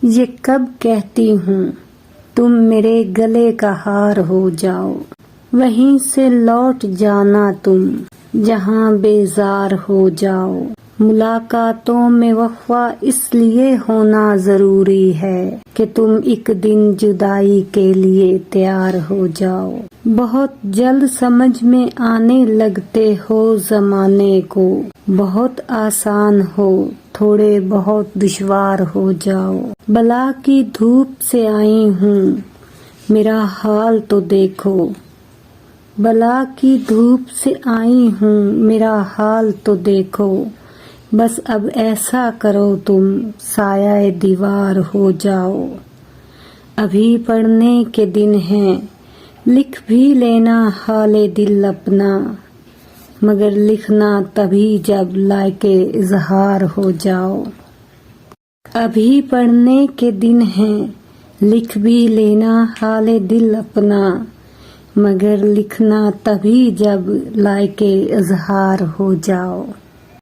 یہ کب کہتی ہوں تم میرے گلے کا ہار ہو جاؤ، وہیں سے لوٹ جانا تم جہاں بیزار ہو جاؤ۔ ملاقاتوں میں وفا اس لیے ہونا ضروری ہے کہ تم ایک دن جدائی کے لیے تیار ہو جاؤ۔ بہت جلد سمجھ میں آنے لگتے ہو زمانے کو، بہت آسان ہو تھوڑے بہت دشوار ہو جاؤ۔ بلا کی دھوپ سے آئی ہوں میرا حال تو دیکھو، بلا کی دھوپ سے آئی ہوں میرا حال تو دیکھو۔ بس اب ایسا کرو تم سایہ دیوار ہو جاؤ۔ ابھی پڑھنے کے دن ہیں، لکھ بھی لینا حال دل اپنا، مگر لکھنا تبھی جب لائق اظہار ہو جاؤ۔ ابھی پڑھنے کے دن ہیں، لکھ بھی لینا حال دل اپنا، مگر لکھنا تبھی جب لائق اظہار ہو جاؤ۔